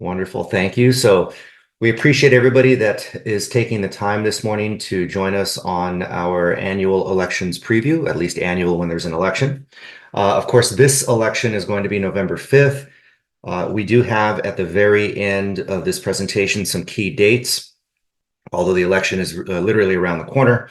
Wonderful. Thank you. So we appreciate everybody that is taking the time this morning to join us on our annual elections preview, at least annual when there's an election. Of course, this election is going to be November 5th. We do have at the very end of this presentation some key dates, although the election is literally around the corner.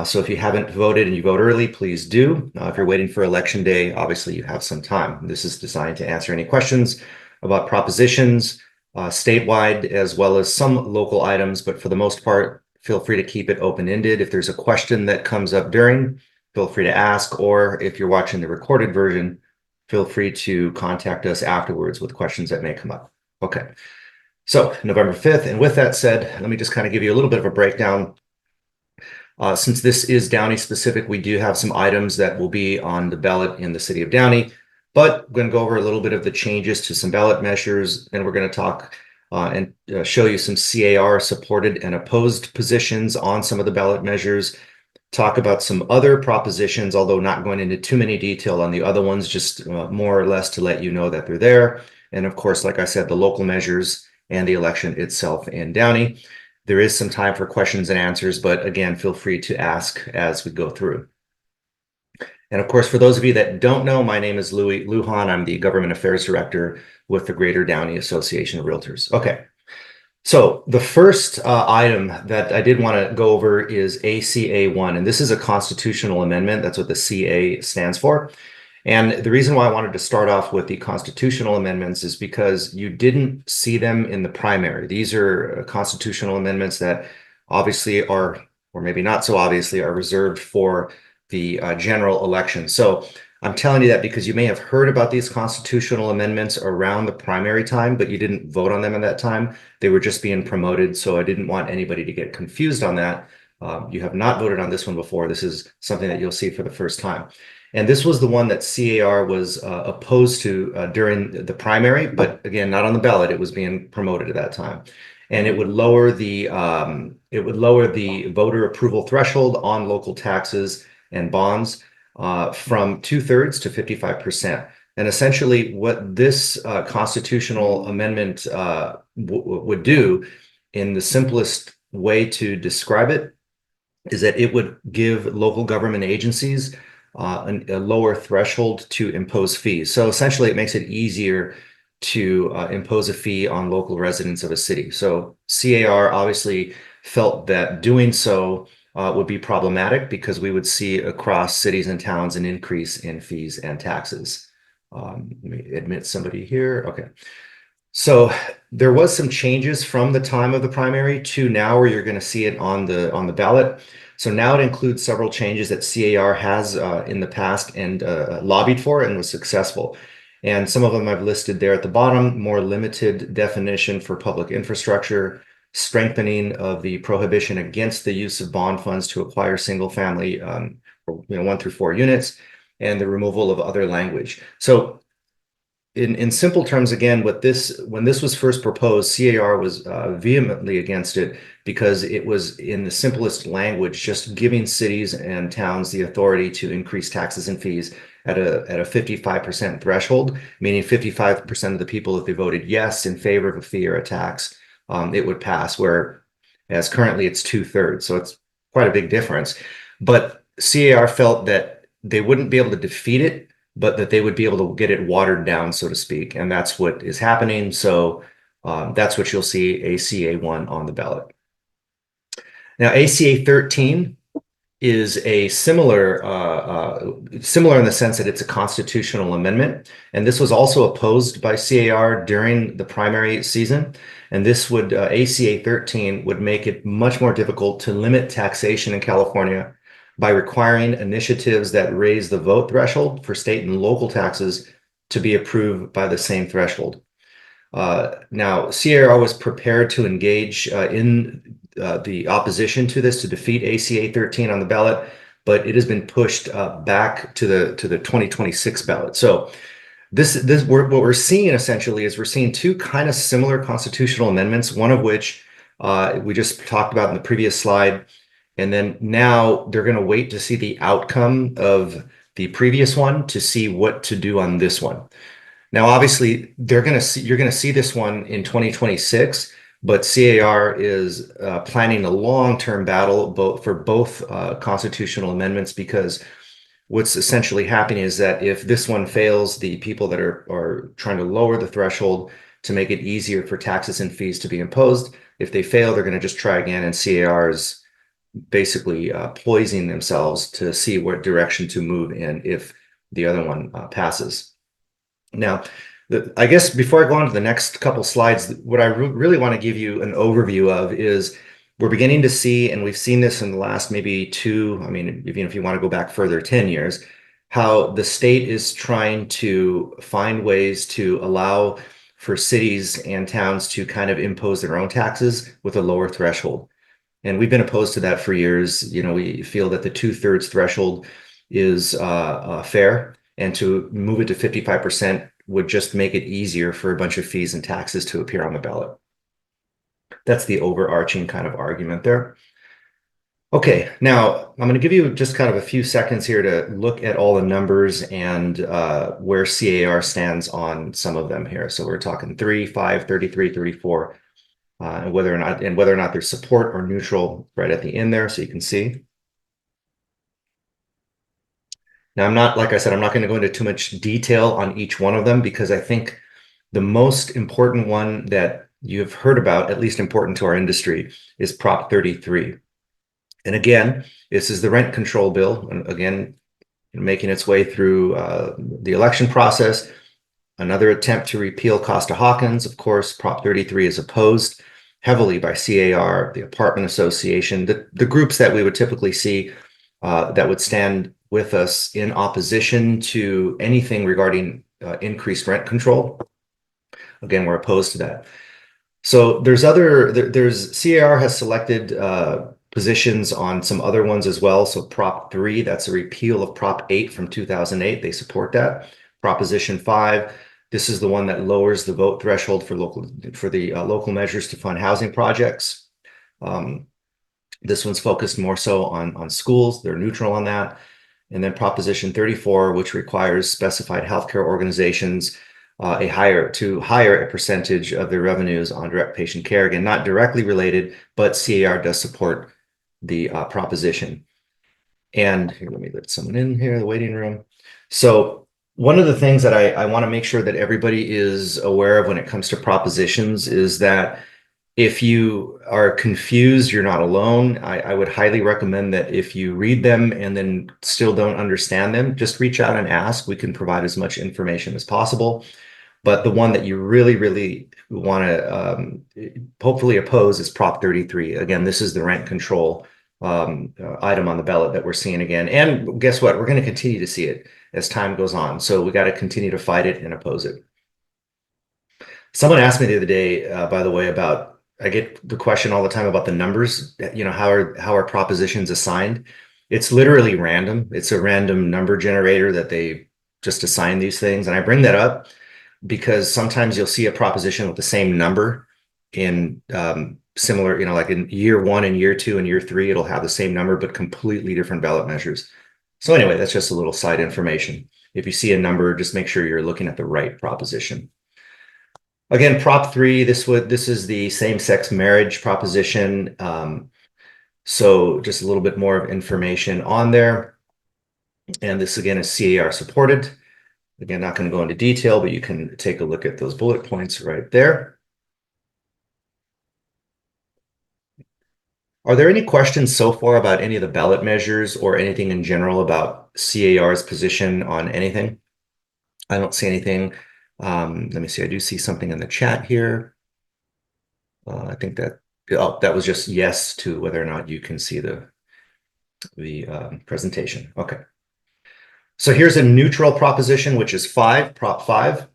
So if you haven't voted and you vote early, please do. If you're waiting for election day, obviously you have some time. This is designed to answer any questions about propositions, statewide, as well as some local items, but for the most part, feel free to keep it open-ended. If there's a question that comes up during, feel free to ask, or if you're watching the recorded version, feel free to contact us afterwards with questions that may come up. Okay, so November 5th, and with that said, let me just kind of give you a little bit of a breakdown. Since this is Downey specific, we do have some items that will be on the ballot in the city of Downey, but we're going to go over a little bit of the changes to some ballot measures, and we're going to talk and show you some CAR supported and opposed positions on some of the ballot measures, talk about some other propositions, although not going into too many detail on the other ones, just more or less to let you know that they're there. And of course, like I said, the local measures and the election itself in Downey. There is some time for questions and answers, but again, feel free to ask as we go through. And of course, for those of you that don't know, my name is Louis Lujan. I'm the Government Affairs Director with the Greater Downey Association of Realtors. Okay, so the first item that I did want to go over is ACA1, and this is a constitutional amendment. That's what the CA stands for. And the reason why I wanted to start off with the constitutional amendments is because you didn't see them in the primary. These are constitutional amendments that obviously are, or maybe not so obviously, are reserved for the general election. So I'm telling you that because you may have heard about these constitutional amendments around the primary time, but you didn't vote on them at that time. They were just being promoted. So I didn't want anybody to get confused on that. You have not voted on this one before. This is something that you'll see for the first time. And this was the one that CAR was opposed to during the primary, but again, not on the ballot. It was being promoted at that time, and it would lower the voter approval threshold on local taxes and bonds from 2/3 to 55%. And essentially, what this constitutional amendment would do, in the simplest way to describe it, is that it would give local government agencies a lower threshold to impose fees. So essentially, it makes it easier to impose a fee on local residents of a city. So CAR obviously felt that doing so would be problematic because we would see across cities and towns an increase in fees and taxes. Let me admit somebody here. Okay. So there was some changes from the time of the primary to now where you're going to see it on the ballot. So now it includes several changes that CAR has in the past and lobbied for and was successful. And some of them I've listed there at the bottom: more limited definition for public infrastructure, strengthening of the prohibition against the use of bond funds to acquire single family, 1 through 4 units, and the removal of other language. So in simple terms, again, when this was first proposed, CAR was vehemently against it because it was, in the simplest language, just giving cities and towns the authority to increase taxes and fees at a 55% threshold, meaning 55% of the people, if they voted yes in favor of a fee or a tax, it would pass, whereas currently it's 2/3. So it's quite a big difference. But CAR felt that they wouldn't be able to defeat it, but that they would be able to get it watered down, so to speak. And that's what is happening. So that's what you'll see, ACA1 on the ballot. Now, ACA 13 is a similar in the sense that it's a constitutional amendment. And this was also opposed by CAR during the primary season. And this would, ACA 13 would make it much more difficult to limit taxation in California by requiring initiatives that raise the vote threshold for state and local taxes to be approved by the same threshold. Now, CAR was prepared to engage in the opposition to this to defeat ACA 13 on the ballot, but it has been pushed back to the 2026 ballot. So what we're seeing essentially is we're seeing two kind of similar constitutional amendments, one of which we just talked about in the previous slide. And then now they're going to wait to see the outcome of the previous one to see what to do on this one. Now, obviously, you're going to see this one in 2026, but CAR is planning a long-term battle for both constitutional amendments, because what's essentially happening is that if this one fails, the people that are trying to lower the threshold to make it easier for taxes and fees to be imposed, if they fail, they're going to just try again, and CAR is basically poisoning themselves to see what direction to move in if the other one passes. Now, I guess before I go on to the next couple slides, what I really want to give you an overview of is we're beginning to see, and we've seen this in the last maybe I mean, even if you want to go back further, 10 years, how the state is trying to find ways to allow for cities and towns to kind of impose their own taxes with a lower threshold. And we've been opposed to that for years. You know, we feel that the 2/3 threshold is fair, and to move it to 55% would just make it easier for a bunch of fees and taxes to appear on the ballot. That's the overarching kind of argument there. Okay, now I'm going to give you just kind of a few seconds here to look at all the numbers and where CAR stands on some of them here. So we're talking 3, 5, 33, 34, and whether or not there's support or neutral right at the end there, so you can see. Now, like I said, I'm not going to go into too much detail on each one of them, because I think the most important one that you've heard about, at least important to our industry, is Prop 33. And again, this is the rent control bill, and again, making its way through the election process. Another attempt to repeal Costa-Hawkins. Of course, Prop 33 is opposed heavily by CAR, the Apartment Association, the groups that we would typically see that would stand with us in opposition to anything regarding increased rent control. Again, we're opposed to that. So there's CAR has selected positions on some other ones as well. So Prop 3, that's a repeal of Prop 8 from 2008. They support that. Proposition 5, this is the one that lowers the vote threshold for the local measures to fund housing projects. This one's focused more so on schools. They're neutral on that. And then Proposition 34, which requires specified healthcare organizations to hire a percentage of their revenues on direct patient care. Again, not directly related, but CAR does support the proposition. And here, let me let someone in here, the waiting room. So one of the things that I want to make sure that everybody is aware of when it comes to propositions is that if you are confused, you're not alone. I would highly recommend that if you read them and then still don't understand them, just reach out and ask. We can provide as much information as possible. But the one that you really, really want to hopefully oppose is Prop 33. Again, this is the rent control item on the ballot that we're seeing again. And guess what? We're going to continue to see it as time goes on. So we got to continue to fight it and oppose it. Someone asked me the other day, by the way, I get the question all the time about the numbers. You know, how are propositions assigned? It's literally random. It's a random number generator that they just assign these things. And I bring that up because sometimes you'll see a proposition with the same number in similar, you know, like in year 1 and year 2 and year 3, it'll have the same number, but completely different ballot measures. So anyway, that's just a little side information. If you see a number, just make sure you're looking at the right proposition. Again, Prop 3, this is the same-sex marriage proposition. So just a little bit more of information on there. And this again is CAR supported. Again, not going to go into detail, but you can take a look at those bullet points right there. Are there any questions so far about any of the ballot measures or anything in general about CAR's position on anything? I don't see anything. Let me see. I do see something in the chat here. I think that was just yes to whether or not you can see the presentation. Okay. So here's a neutral proposition, which is 5, Prop 5.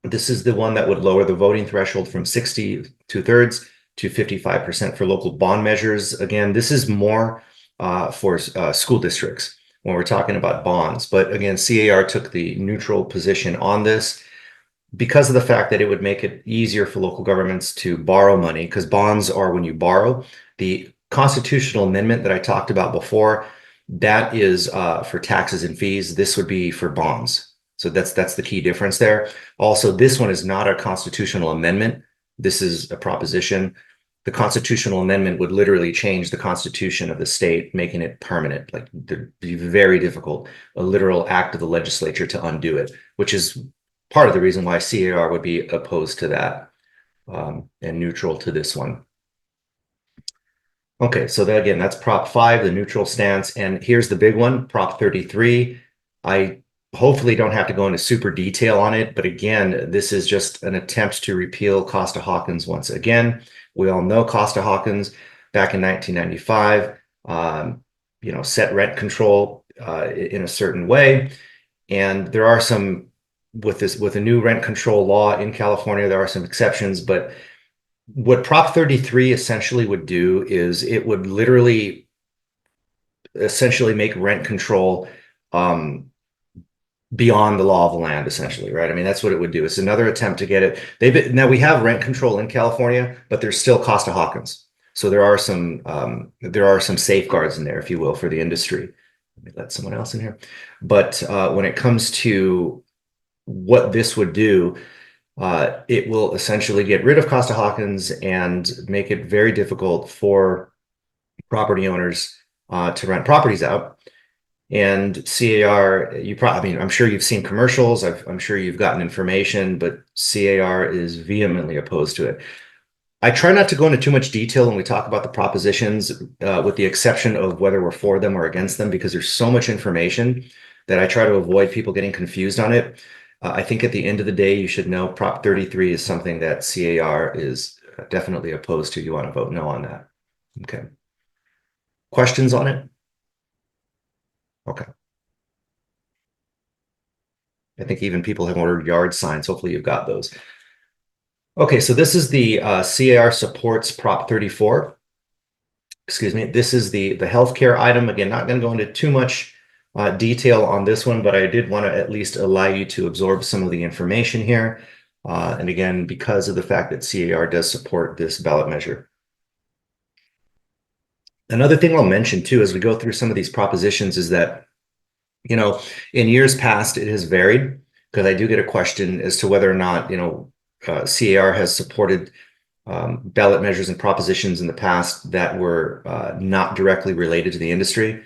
This is the one that would lower the voting threshold from 60 2/3 to 55% for local bond measures. Again, this is more for school districts when we're talking about bonds. But again, CAR took the neutral position on this because of the fact that it would make it easier for local governments to borrow money, because bonds are when you borrow. The constitutional amendment that I talked about before, that is for taxes and fees. This would be for bonds. So that's the key difference there. Also, this one is not a constitutional amendment. This is a proposition. The constitutional amendment would literally change the constitution of the state, making it permanent. Like it'd be very difficult, a literal act of the legislature to undo it, which is part of the reason why CAR would be opposed to that, and neutral to this one. Okay, so that, again, that's Prop 5, the neutral stance. And here's the big one, Prop 33. I hopefully don't have to go into super detail on it, but again, this is just an attempt to repeal Costa-Hawkins once again. We all know Costa-Hawkins back in 1995, set rent control in a certain way. And there are some, with a new rent control law in California, there are some exceptions, but what Prop 33 essentially would do is it would literally essentially make rent control beyond the law of the land, essentially, right? I mean, that's what it would do. It's another attempt to get it. Now we have rent control in California, but there's still Costa-Hawkins. So there are some safeguards in there, if you will, for the industry. Let me let someone else in here. But when it comes to what this would do, it will essentially get rid of Costa-Hawkins and make it very difficult for property owners to rent properties out. And CAR, I'm sure you've seen commercials. I'm sure you've gotten information, but CAR is vehemently opposed to it. I try not to go into too much detail when we talk about the propositions, with the exception of whether we're for them or against them, because there's so much information that I try to avoid people getting confused on it. I think at the end of the day, you should know Prop 33 is something that CAR is definitely opposed to. You want to vote no on that. Okay. Questions on it? Okay. I think even people have ordered yard signs. Hopefully you've got those. Okay, so this is the CAR supports Prop 34. Excuse me. This is the healthcare item. Again, not going to go into too much detail on this one, but I did want to at least allow you to absorb some of the information here. And again, because of the fact that CAR does support this ballot measure. Another thing I'll mention too, as we go through some of these propositions, is that, in years past, it has varied, because I do get a question as to whether or not, CAR has supported ballot measures and propositions in the past that were not directly related to the industry.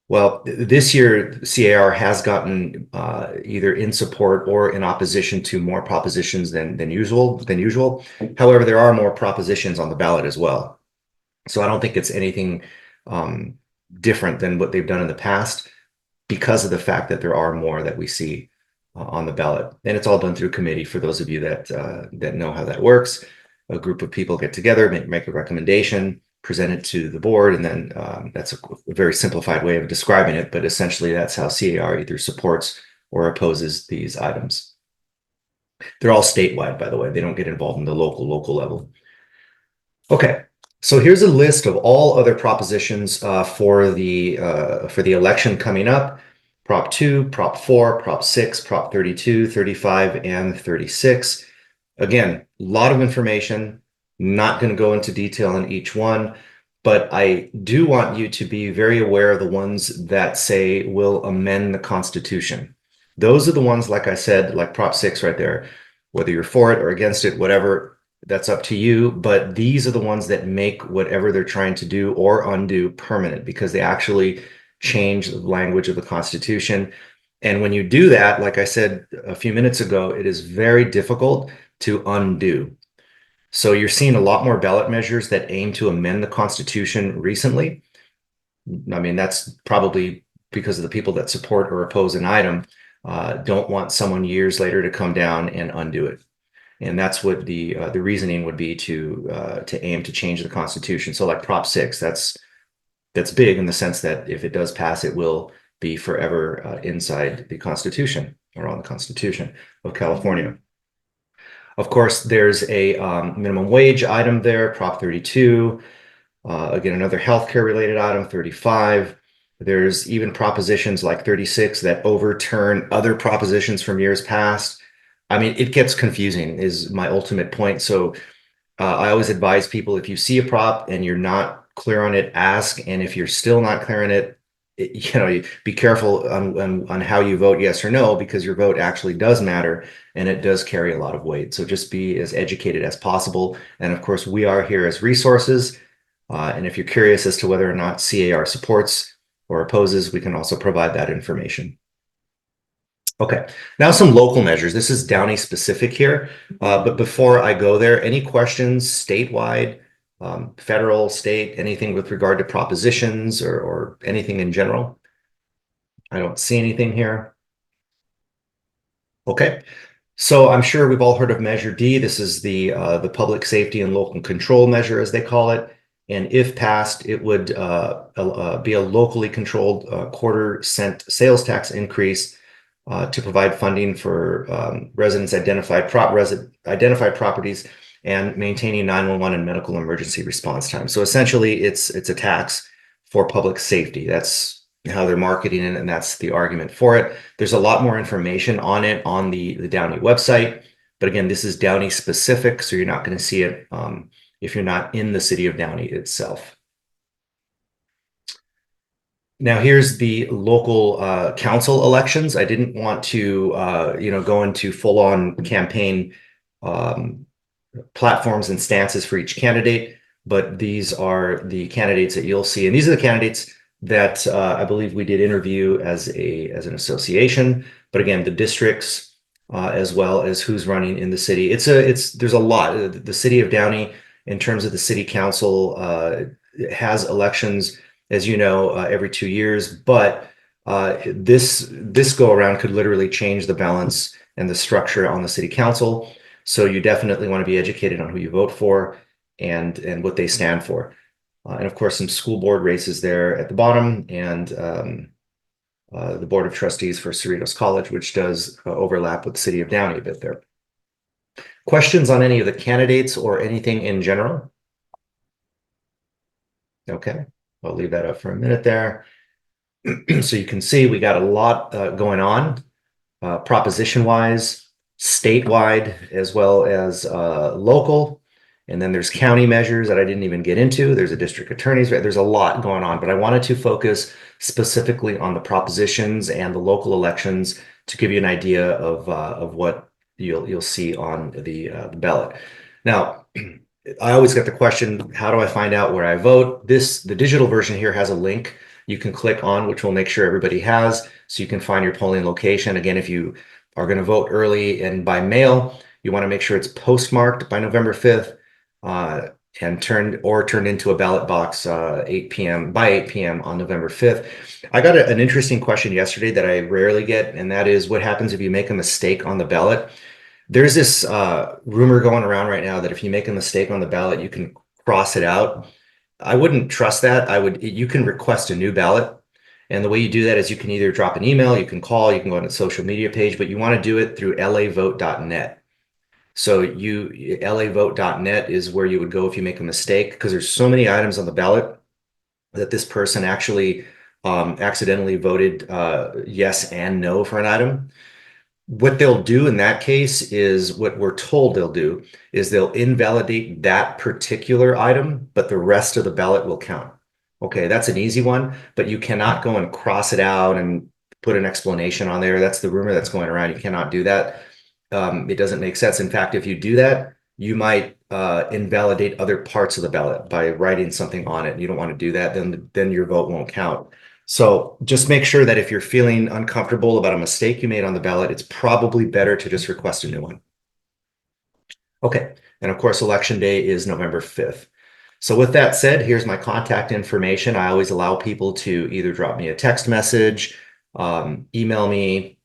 Well, this year, CAR has gotten either in support or in opposition to more propositions than usual. However, there are more propositions on the ballot as well. So I don't think it's anything different than what they've done in the past, because of the fact that there are more that we see on the ballot. And it's all done through committee. For those of you that know how that works, a group of people get together, make a recommendation, present it to the board, and then that's a very simplified way of describing it, but essentially that's how CAR either supports or opposes these items. They're all statewide, by the way. They don't get involved in the local level. Okay, so here's a list of all other propositions for the election coming up. Prop 2, Prop 4, Prop 6, Prop 32, 35, and 36. Again, a lot of information. Not going to go into detail on each one, but I do want you to be very aware of the ones that say will amend the Constitution. Those are the ones, like I said, like Prop 6 right there, whether you're for it or against it, whatever, that's up to you. But these are the ones that make whatever they're trying to do or undo permanent, because they actually change the language of the Constitution. And when you do that, like I said a few minutes ago, it is very difficult to undo. So you're seeing a lot more ballot measures that aim to amend the Constitution recently. I mean, that's probably because of the people that support or oppose an item don't want someone years later to come down and undo it. And that's what the reasoning would be, to aim to change the Constitution. So like Prop 6, that's big in the sense that if it does pass, it will be forever inside the Constitution, or on the Constitution of California. Of course, there's a minimum wage item there, Prop 32. Again, another healthcare related item, 35. There's even propositions like 36 that overturn other propositions from years past. I mean, it gets confusing, is my ultimate point. So I always advise people, if you see a prop and you're not clear on it, ask. And if you're still not clear on it, be careful on how you vote yes or no, because your vote actually does matter and it does carry a lot of weight. So just be as educated as possible. And of course, we are here as resources. And if you're curious as to whether or not CAR supports or opposes, we can also provide that information. Okay, now some local measures. This is Downey specific here, but before I go there, any questions statewide, federal, state, anything with regard to propositions or anything in general? I don't see anything here. Okay, so I'm sure we've all heard of Measure D. This is the public safety and local control measure, as they call it. And if passed, it would be a locally controlled quarter-cent sales tax increase to provide funding for residents identified properties and maintaining 911 and medical emergency response time. So essentially, it's a tax for public safety. That's how they're marketing it, and that's the argument for it. There's a lot more information on it on the Downey website, but again, this is Downey specific, so you're not going to see it if you're not in the city of Downey itself. Now here's the local council elections. I didn't want to go into full-on campaign platforms and stances for each candidate, but these are the candidates that you'll see, and these are the candidates that I believe we did interview as an association. But again, the districts as well as who's running in the city. There's a lot. The city of Downey, in terms of the city council, has elections, as you know, every 2 years, but this go around could literally change the balance and the structure on the city council. So you definitely want to be educated on who you vote for and what they stand for. And of course, some school board races there at the bottom, and the Board of Trustees for Cerritos College, which does overlap with the city of Downey a bit there. Questions on any of the candidates or anything in general? Okay, I'll leave that up for a minute there. So you can see we got a lot going on, proposition-wise, statewide, as well as local. And then there's county measures that I didn't even get into. There's a district attorney's, there's a lot going on, but I wanted to focus specifically on the propositions and the local elections to give you an idea of what you'll see on the ballot. Now, I always get the question, how do I find out where I vote? The digital version here has a link you can click on, which will make sure everybody has, so you can find your polling location. Again, if you are going to vote early and by mail, you want to make sure it's postmarked by November 5th. And turned into a ballot box 8 p.m. by 8 p.m. on November 5th. I got an interesting question yesterday that I rarely get, and that is what happens if you make a mistake on the ballot. There's this rumor going around right now that if you make a mistake on the ballot, you can cross it out. I wouldn't trust that. You can request a new ballot. And the way you do that is you can either drop an email, you can call, you can go on a social media page, but you want to do it through lavote.net. So lavote.net is where you would go if you make a mistake, because there's so many items on the ballot that this person actually accidentally voted yes and no for an item. What they'll do in that case is, what we're told they'll do is they'll invalidate that particular item, but the rest of the ballot will count. Okay, that's an easy one, but you cannot go and cross it out and put an explanation on there. That's the rumor that's going around. You cannot do that. It doesn't make sense. In fact, if you do that, you might invalidate other parts of the ballot by writing something on it. You don't want to do that. Then your vote won't count. So just make sure that if you're feeling uncomfortable about a mistake you made on the ballot, it's probably better to just request a new one. Okay, and of course, Election Day is November 5th. So with that said, here's my contact information. I always allow people to either drop me a text message, email me.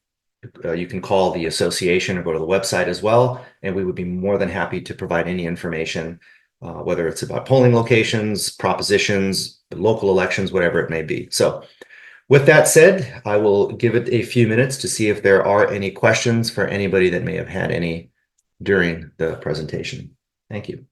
You can call the association or go to the website as well, and we would be more than happy to provide any information, whether it's about polling locations, propositions, local elections, whatever it may be. So with that said, I will give it a few minutes to see if there are any questions for anybody that may have had any during the presentation. Thank you.